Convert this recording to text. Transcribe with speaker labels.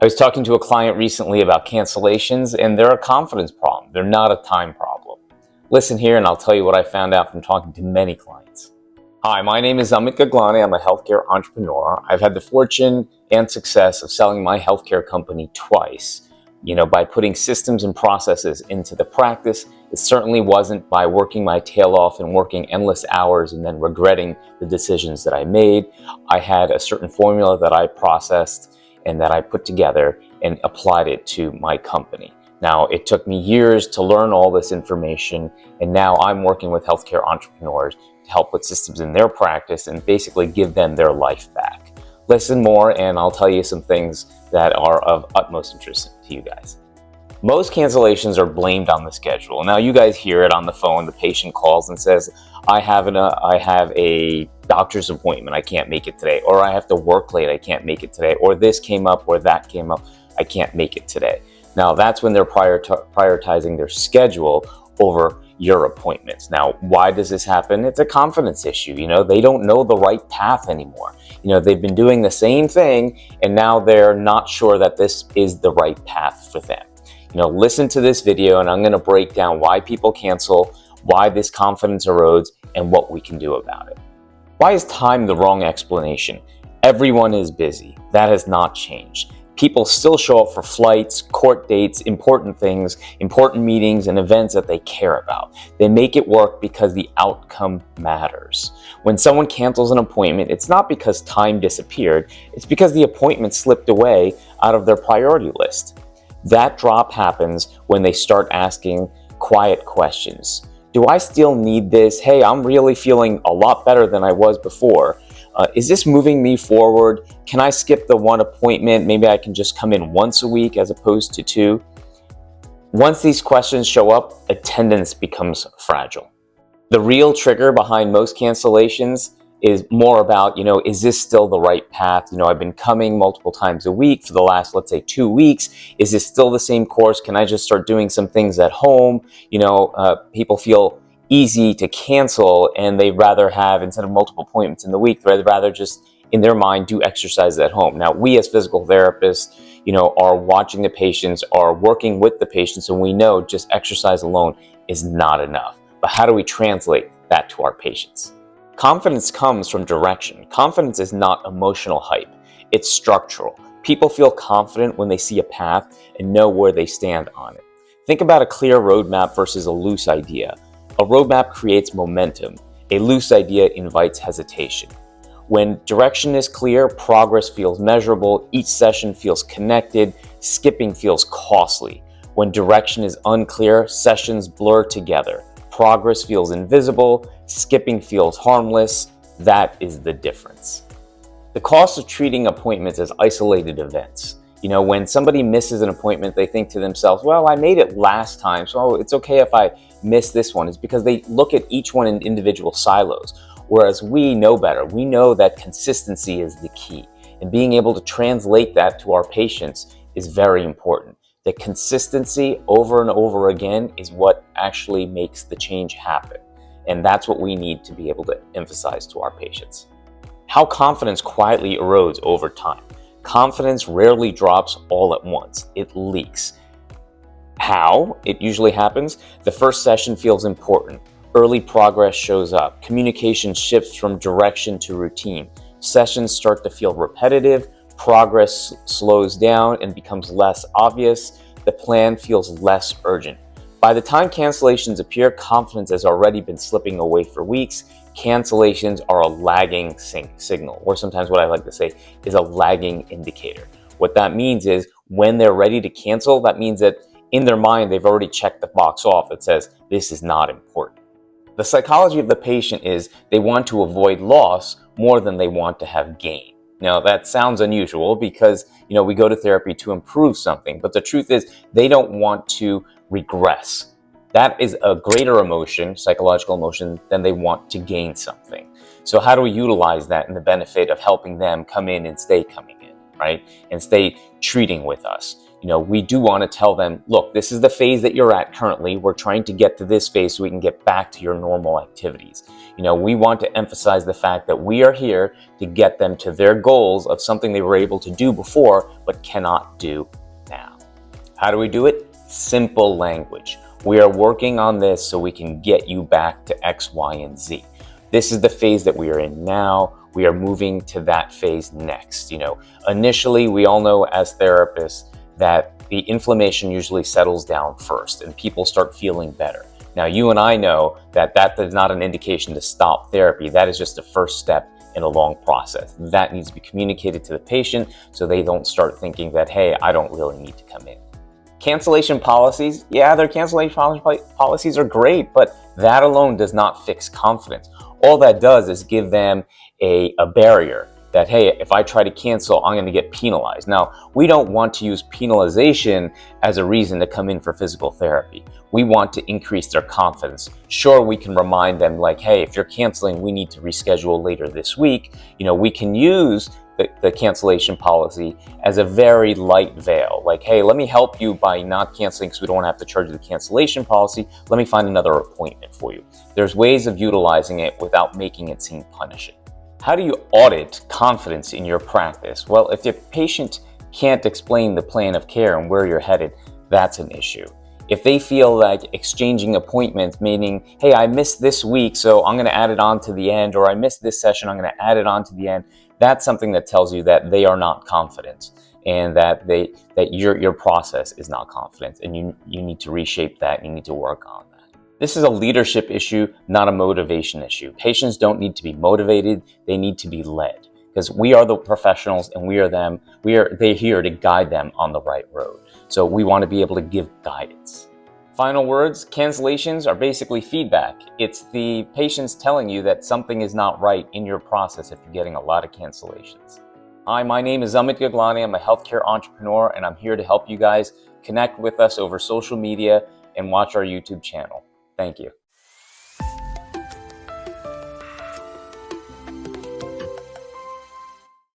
Speaker 1: I was talking to a client recently about cancellations, and they're a confidence problem. They're not a time problem. Listen here, and I'll tell you what I found out from talking to many clients. Hi, my name is Amit Gaglani. I'm a healthcare entrepreneur. I've had the fortune and success of selling my healthcare company twice. By putting systems and processes into the practice. It certainly wasn't by working my tail off and working endless hours and then regretting the decisions that I made. I had a certain formula that I processed and that I put together and applied it to my company. Now, it took me years to learn all this information, and now I'm working with healthcare entrepreneurs to help put systems in their practice and basically give them their life back. Listen more, and I'll tell you some things that are of utmost interest to you guys. Most cancellations are blamed on the schedule. Now, you guys hear it on the phone. The patient calls and says, I have a doctor's appointment, I can't make it today, or I have to work late, I can't make it today, or this came up, or that came up, I can't make it today. Now, that's when they're prioritizing their schedule over your appointments. Now, why does this happen? It's a confidence issue. They don't know the right path anymore. They've been doing the same thing, and now they're not sure that this is the right path for them. Listen to this video, and I'm going to break down why people cancel, why this confidence erodes, and what we can do about it. Why is time the wrong explanation? Everyone is busy. That has not changed. People still show up for flights, court dates, important things, important meetings, and events that they care about. They make it work because the outcome matters. When someone cancels an appointment, it's not because time disappeared, it's because the appointment slipped away out of their priority list. That drop happens when they start asking quiet questions. Do I still need this? Hey, I'm really feeling a lot better than I was before. Is this moving me forward? Can I skip the one appointment? Maybe I can just come in once a week as opposed to two. Once these questions show up, attendance becomes fragile. The real trigger behind most cancellations is more about, is this still the right path? I've been coming multiple times a week for the last, let's say, 2 weeks. Is this still the same course? Can I just start doing some things at home? People feel easy to cancel, and they'd rather have, instead of multiple appointments in the week, they'd rather just, in their mind, do exercise at home. Now, we as physical therapists, are watching the patients, are working with the patients, and we know just exercise alone is not enough. But how do we translate that to our patients? Confidence comes from direction. Confidence is not emotional hype. It's structural. People feel confident when they see a path and know where they stand on it. Think about a clear roadmap versus a loose idea. A roadmap creates momentum. A loose idea invites hesitation. When direction is clear, progress feels measurable, each session feels connected, skipping feels costly. When direction is unclear, sessions blur together. Progress feels invisible, skipping feels harmless. That is the difference. The cost of treating appointments as isolated events. When somebody misses an appointment, they think to themselves, well, I made it last time, so it's okay if I miss this one. It's because they look at each one in individual silos. Whereas we know better. We know that consistency is the key. And being able to translate that to our patients is very important. The consistency over and over again is what actually makes the change happen. And that's what we need to be able to emphasize to our patients. How confidence quietly erodes over time. Confidence rarely drops all at once. It leaks. How it usually happens? The first session feels important. Early progress shows up. Communication shifts from direction to routine. Sessions start to feel repetitive. Progress slows down and becomes less obvious. The plan feels less urgent. By the time cancellations appear, confidence has already been slipping away for weeks. Cancellations are a lagging signal, or sometimes what I like to say is a lagging indicator. What that means is when they're ready to cancel, that means that in their mind, they've already checked the box off that says, this is not important. The psychology of the patient is they want to avoid loss more than they want to have gain. Now, that sounds unusual because, we go to therapy to improve something, but the truth is they don't want to regress. That is a greater emotion, psychological emotion, than they want to gain something. So how do we utilize that in the benefit of helping them come in and stay coming in, right? And stay treating with us? we do want to tell them, look, this is the phase that you're at currently. We're trying to get to this phase so we can get back to your normal activities. We want to emphasize the fact that we are here to get them to their goals of something they were able to do before but cannot do now. How do we do it? Simple language. We are working on this so we can get you back to X, Y, and Z. This is the phase that we are in now. We are moving to that phase next. Initially, we all know as therapists that the inflammation usually settles down first and people start feeling better. Now, you and I know that that is not an indication to stop therapy. That is just the first step in a long process. That needs to be communicated to the patient so they don't start thinking that, hey, I don't really need to come in. Cancellation policies, yeah, their cancellation policies are great, but that alone does not fix confidence. All that does is give them a barrier that, hey, if I try to cancel, I'm going to get penalized. Now, we don't want to use penalization as a reason to come in for physical therapy. We want to increase their confidence. Sure, we can remind them like, hey, if you're canceling, we need to reschedule later this week. We can use the cancellation policy as a very light veil. Like, hey, let me help you by not canceling because we don't have to charge you the cancellation policy. Let me find another appointment for you. There's ways of utilizing it without making it seem punishing. How do you audit confidence in your practice? Well, if your patient can't explain the plan of care and where you're headed, that's an issue. If they feel like exchanging appointments, meaning, hey, I missed this week, so I'm going to add it on to the end, or I missed this session, I'm going to add it on to the end, that's something that tells you that they are not confident and that your process is not confident, and you need to reshape that and you need to work on that. This is a leadership issue, not a motivation issue. Patients don't need to be motivated, they need to be led, because we are the professionals and they're here to guide them on the right road. So we want to be able to give guidance. Final words, cancellations are basically feedback. It's the patients telling you that something is not right in your process if you're getting a lot of cancellations. Hi, my name is Amit Gaglani. I'm a healthcare entrepreneur, and I'm here to help you guys connect with us over social media and watch our YouTube channel. Thank you.